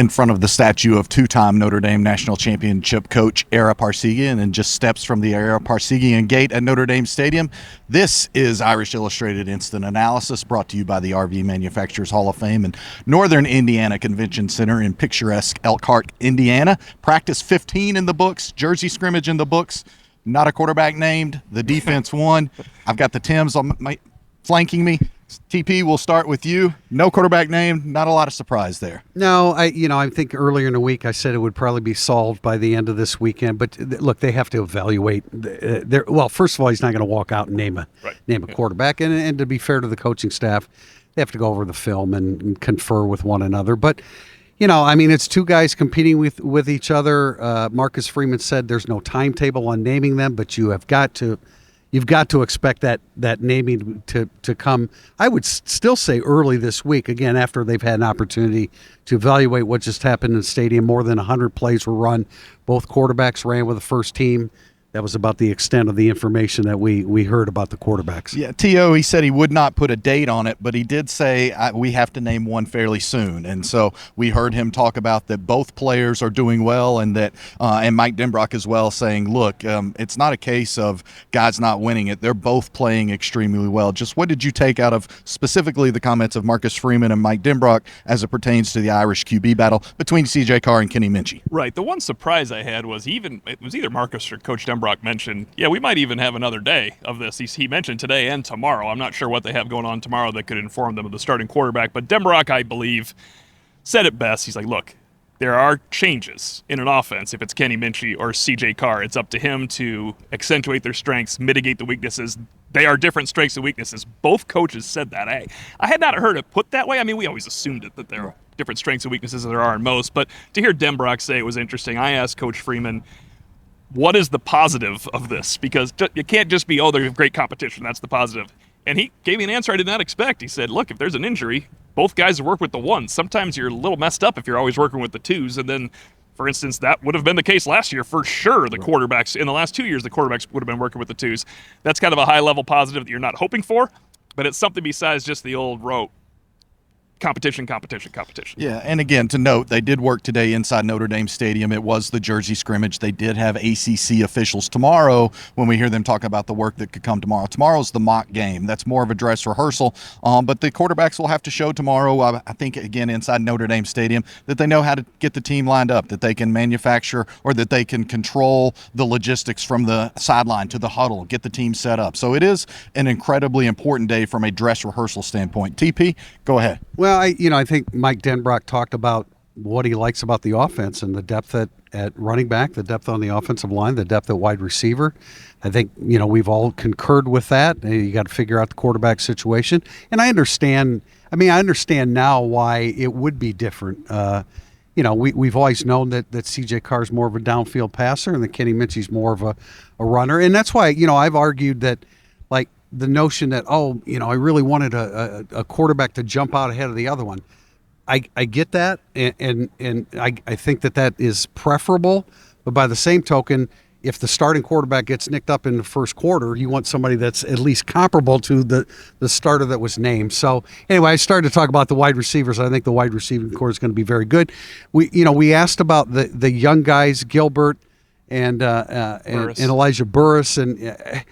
in front of the statue of two-time Notre Dame national championship coach Ara Parseghian, and just steps from the Ara Parseghian gate at Notre Dame Stadium. This is Irish Illustrated Instant Analysis, brought to you by the RV Manufacturers Hall of Fame and Northern Indiana Convention Center in picturesque Elkhart, Indiana. Practice 15 in the books, jersey scrimmage in the books. Not a quarterback named. The defense won. I've got the Tims on flanking me. TP, we'll start with you. No quarterback named. Not a lot of surprise there. No, I think earlier in the week I said it would probably be solved by the end of this weekend. But look, they have to evaluate. Well, first of all, he's not going to walk out and name a quarterback. And to be fair to the coaching staff, they have to go over the film and confer with one another. But it's two guys competing with each other. Marcus Freeman said there's no timetable on naming them, but you've got to expect that naming to come. I would still say early this week, again, after they've had an opportunity to evaluate what just happened in the stadium. More than 100 plays were run. Both quarterbacks ran with the first team. That was about the extent of the information that we heard about the quarterbacks. Yeah, T.O., he said he would not put a date on it, but he did say we have to name one fairly soon. And so we heard him talk about that both players are doing well, and that and Mike Denbrock as well saying, look, it's not a case of guys not winning it. They're both playing extremely well. Just what did you take out of specifically the comments of Marcus Freeman and Mike Denbrock as it pertains to the Irish QB battle between C.J. Carr and Kenny Minchey? Right. The one surprise I had was it was either Marcus or Coach Denbrock mentioned, we might even have another day of this. He mentioned today and tomorrow. I'm not sure what they have going on tomorrow that could inform them of the starting quarterback, but Denbrock, I believe, said it best. He's like, look, there are changes in an offense. If it's Kenny Minchey or C.J. Carr, it's up to him to accentuate their strengths, mitigate the weaknesses. They are different strengths and weaknesses. Both coaches said that. I had not heard it put that way. I mean, we always assumed it, that there are different strengths and weaknesses as there are in most, but to hear Denbrock say it was interesting. I asked Coach Freeman, what is the positive of this? Because you can't just be, there's great competition, that's the positive. And he gave me an answer I did not expect. He said, look, if there's an injury, both guys work with the ones. Sometimes you're a little messed up if you're always working with the twos. And then, for instance, that would have been the case last year for sure. The quarterbacks, in the last 2 years, the quarterbacks would have been working with the twos. That's kind of a high-level positive that you're not hoping for, but it's something besides just the old rote. Competition. Yeah, and again, to note, they did work today inside Notre Dame Stadium. It was the jersey scrimmage. They did have ACC officials tomorrow when we hear them talk about the work that could come tomorrow. Tomorrow's the mock game. That's more of a dress rehearsal, but the quarterbacks will have to show tomorrow, I think, again, inside Notre Dame Stadium, that they know how to get the team lined up, that they can manufacture or that they can control the logistics from the sideline to the huddle, get the team set up. So it is an incredibly important day from a dress rehearsal standpoint. TP, go ahead. Well, I think Mike Denbrock talked about what he likes about the offense and the depth at running back, the depth on the offensive line, the depth at wide receiver. I think, we've all concurred with that. You got to figure out the quarterback situation. And I understand now why it would be different. We've always known that C.J. Carr is more of a downfield passer and that Kenny Minchey's more of a runner. And that's why, I've argued that, like, the notion that, I really wanted a quarterback to jump out ahead of the other one. I get that, and I think that is preferable. But by the same token, if the starting quarterback gets nicked up in the first quarter, you want somebody that's at least comparable to the starter that was named. So anyway, I started to talk about the wide receivers. I think the wide receiving core is going to be very good. We asked about the young guys, Gilbert and Elijah Brice, and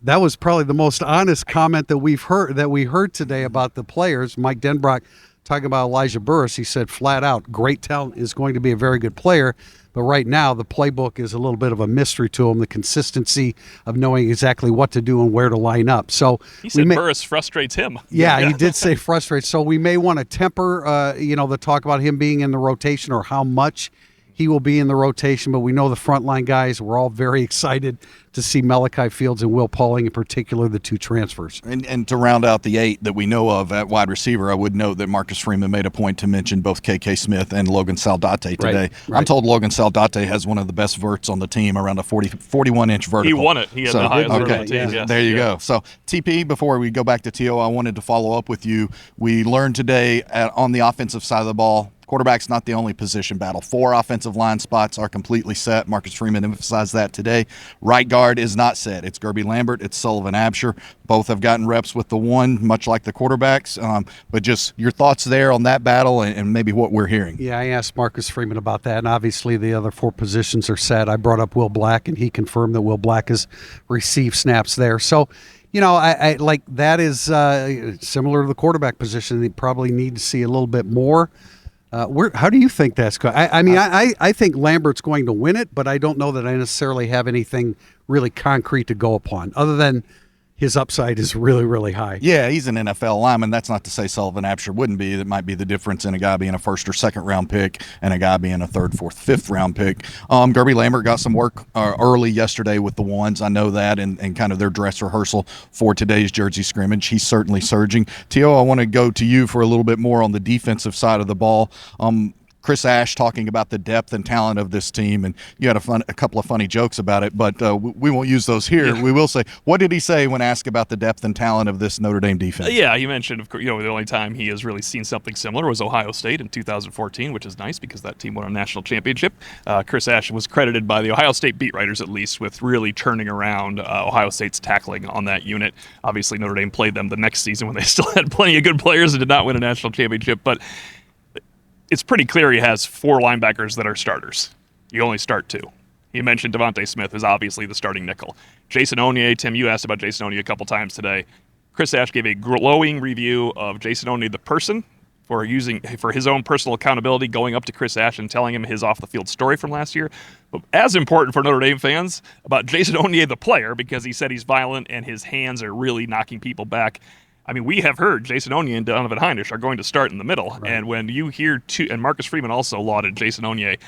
that was probably the most honest comment that we heard today about the players. Mike Denbrock talking about Elijah Brice, he said flat out, great talent, is going to be a very good player, but right now the playbook is a little bit of a mystery to him, the consistency of knowing exactly what to do and where to line up. So he said Brice frustrates him. Yeah, he did say frustrates. So we may want to temper the talk about him being in the rotation or how much he will be in the rotation, but we know the frontline guys, we're all very excited to see Malachi Fields and Will Pauling, in particular, the two transfers. And to round out the 8 that we know of at wide receiver, I would note that Marcus Freeman made a point to mention both K.K. Smith and Logan Saldate today. Right. I'm told Logan Saldate has one of the best verts on the team, around a 41-inch vertical. He won it. He had the highest vert on the team. Yes. There you go. So, TP, before we go back to T.O., I wanted to follow up with you. We learned today on the offensive side of the ball, quarterback's not the only position battle. 4 offensive line spots are completely set. Marcus Freeman emphasized that today. Right guard is not set. It's Gerby Lambert. It's Sullivan Absher. Both have gotten reps with the one, much like the quarterbacks. But just your thoughts there on that battle and maybe what we're hearing. Yeah, I asked Marcus Freeman about that, and obviously the other 4 positions are set. I brought up Will Black, and he confirmed that Will Black has received snaps there. So, I like that is similar to the quarterback position. They probably need to see a little bit more. How do you think that's going? I think Lambert's going to win it, but I don't know that I necessarily have anything really concrete to go upon, other than his upside is really, really high. Yeah, he's an NFL lineman. That's not to say Sullivan Absher wouldn't be. That might be the difference in a guy being a first or second round pick and a guy being a third, fourth, fifth round pick. Gerby Lambert got some work early yesterday with the ones. I know that, and kind of their dress rehearsal for today's Jersey scrimmage. He's certainly surging. T.O., I want to go to you for a little bit more on the defensive side of the ball. Chris Ash talking about the depth and talent of this team, and you had a couple of funny jokes about it, but we won't use those here. Yeah. We will say, what did he say when asked about the depth and talent of this Notre Dame defense? Yeah, he mentioned, of course, the only time he has really seen something similar was Ohio State in 2014, which is nice because that team won a national championship. Chris Ash was credited by the Ohio State beat writers, at least, with really turning around Ohio State's tackling on that unit. Obviously, Notre Dame played them the next season when they still had plenty of good players and did not win a national championship, but it's pretty clear he has 4 linebackers that are starters. You only start 2. He mentioned Devontae Smith is obviously the starting nickel. Jason Onye, Tim, you asked about Jason Onye a couple times today. Chris Ash gave a glowing review of Jason Onye, the person, for his own personal accountability, going up to Chris Ash and telling him his off-the-field story from last year. But as important for Notre Dame fans, about Jason Onye, the player, because he said he's violent and his hands are really knocking people back. I mean, we have heard Jason Onye and Donovan Hinish are going to start in the middle. Right. And when you hear and Marcus Freeman also lauded Jason Onye,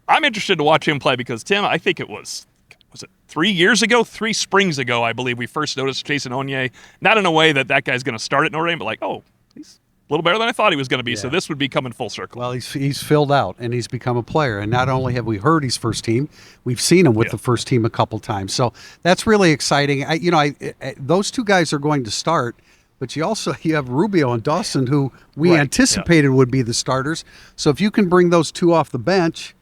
I'm interested to watch him play because, Tim, I think it was it 3 years ago, 3 springs ago, I believe, we first noticed Jason Onye, not in a way that guy's going to start at Notre Dame, but like, oh, he's a little better than I thought he was going to be. Yeah. So this would be coming full circle. Well, he's filled out, and he's become a player. And not only have we heard he's first team, we've seen him with the first team a couple times. So that's really exciting. Those 2 guys are going to start. But you have Rubio and Dawson, who we anticipated would be the starters. So if you can bring those 2 off the bench,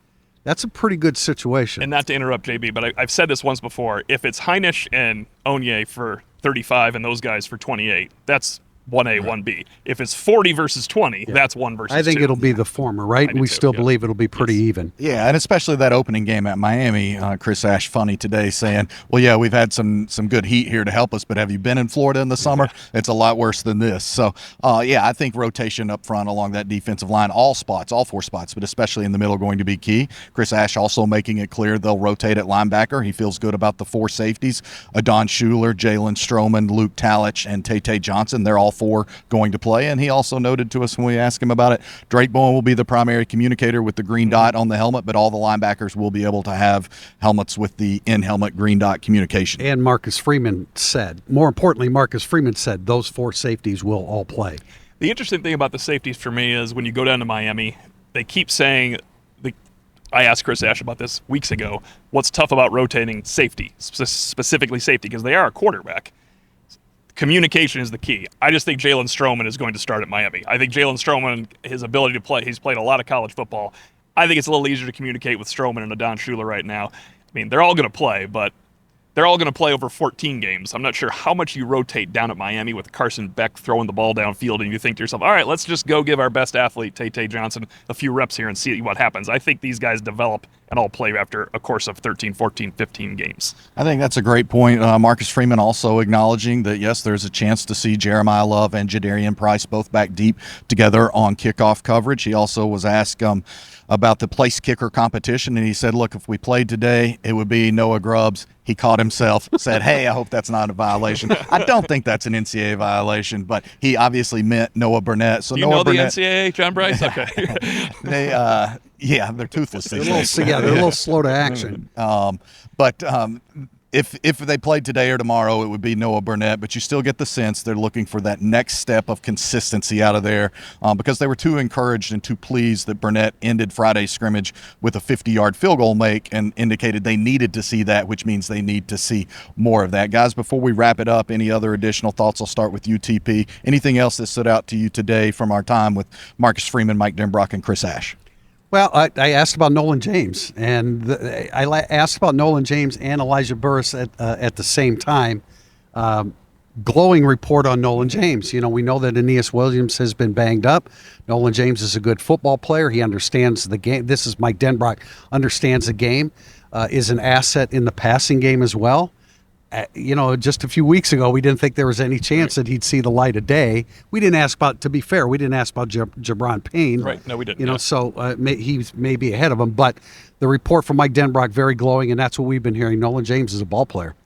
that's a pretty good situation. And not to interrupt, JB, but I've said this once before. If it's Hinish and Onye for 35 and those guys for 28, that's 1A, 1B. If it's 40 versus 20, that's 1 versus 2. I think it'll be the former, right? We still believe it'll be pretty even. Yeah, and especially that opening game at Miami, Chris Ash funny today saying, well, yeah, we've had some good heat here to help us, but have you been in Florida in the summer? It's a lot worse than this. So, I think rotation up front along that defensive line, all 4 spots, but especially in the middle going to be key. Chris Ash also making it clear they'll rotate at linebacker. He feels good about the 4 safeties, Adon Schuler, Jalen Stroman, Luke Talich, and Tay Johnson. They're all 4 going to play, and he also noted to us when we asked him about it, Drake Bowen will be the primary communicator with the green dot on the helmet, but all the linebackers will be able to have helmets with the in-helmet green dot communication. And Marcus Freeman said, more importantly, those 4 safeties will all play. The interesting thing about the safeties for me is when you go down to Miami, they keep saying, I asked Chris Ash about this weeks ago, what's tough about rotating safety, specifically safety, because they are a quarterback. Communication is the key. I just think Jalen Stroman is going to start at Miami. I think Jalen Stroman, his ability to play, he's played a lot of college football. I think it's a little easier to communicate with Stroman and Adon Schuler right now. I mean, they're all going to play, but they're all going to play over 14 games. I'm not sure how much you rotate down at Miami with Carson Beck throwing the ball downfield and you think to yourself, all right, let's just go give our best athlete, Tay Johnson, a few reps here and see what happens. I think these guys develop and all play after a course of 13, 14, 15 games. I think that's a great point. Marcus Freeman also acknowledging that, yes, there's a chance to see Jeremiah Love and Jadarian Price both back deep together on kickoff coverage. He also was asked about the place kicker competition, and he said, look, if we played today, it would be Noah Grubbs. He caught himself, said, hey, I hope that's not a violation. I don't think that's an NCAA violation, but he obviously meant Noah Burnett. So you Noah know Burnett, the NCAA, John Brice? Okay. They're toothless. They're a little slow to action. But if they played today or tomorrow, it would be Noah Burnett, but you still get the sense they're looking for that next step of consistency out of there because they were too encouraged and too pleased that Burnett ended Friday's scrimmage with a 50-yard field goal make and indicated they needed to see that, which means they need to see more of that. Guys, before we wrap it up, any other additional thoughts? I'll start with UTP. Anything else that stood out to you today from our time with Marcus Freeman, Mike Denbrock, and Chris Ash? Well, I asked about Nolan James, and I asked about Nolan James and Elijah Burris at the same time. Glowing report on Nolan James. You know, we know that Aeneas Williams has been banged up. Nolan James is a good football player. He understands the game. This is Mike Denbrock, understands the game, is an asset in the passing game as well. You know, just a few weeks ago, we didn't think there was any chance that he'd see the light of day. We didn't ask about, to be fair, we didn't ask about Jabron Payne. Right. No, we didn't. You know, so he's maybe ahead of him. But the report from Mike Denbrock, very glowing, and that's what we've been hearing. Nolan James is a ball player.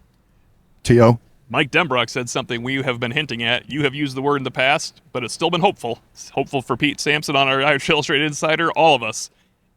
T.O.? Mike Denbrock said something we have been hinting at. You have used the word in the past, but it's still been hopeful. It's hopeful for Pete Sampson on our Irish Illustrated Insider, all of us.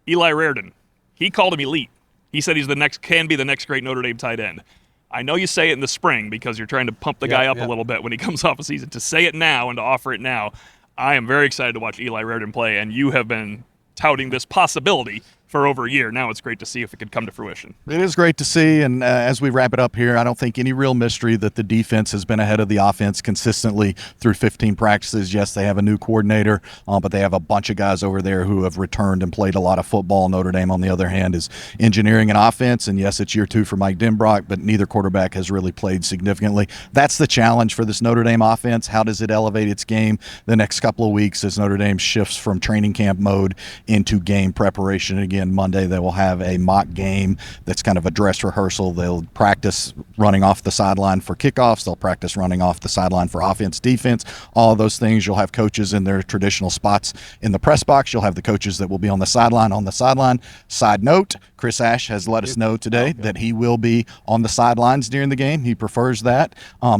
Eli Raridon, he called him elite. He said he's can be the next great Notre Dame tight end. I know you say it in the spring because you're trying to pump the guy up a little bit when he comes off a season. To say it now and to offer it now, I am very excited to watch Eli Raridon play, and you have been touting this possibility for over a year. Now it's great to see if it could come to fruition. It is great to see, and as we wrap it up here, I don't think any real mystery that the defense has been ahead of the offense consistently through 15 practices. Yes, they have a new coordinator, but they have a bunch of guys over there who have returned and played a lot of football. Notre Dame, on the other hand, is engineering an offense, and yes, it's year 2 for Mike Denbrock, but neither quarterback has really played significantly. That's the challenge for this Notre Dame offense. How does it elevate its game the next couple of weeks as Notre Dame shifts from training camp mode into game preparation? Again, Monday they will have a mock game that's kind of a dress rehearsal. They'll practice running off the sideline for kickoffs. They'll practice running off the sideline for offense, defense, all of those things. You'll have coaches in their traditional spots in the press box. You'll have the coaches that will be on the sideline. Side note, Chris Ash has let us know today that he will be on the sidelines during the game. He prefers that.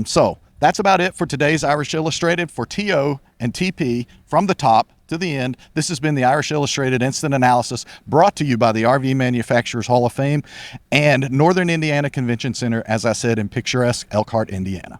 So that's about it for today's Irish Illustrated. For T.O. and TP, from the top to the end, this has been the Irish Illustrated Instant Analysis, brought to you by the RV Manufacturers Hall of Fame and Northern Indiana Convention Center, as I said, in picturesque Elkhart, Indiana.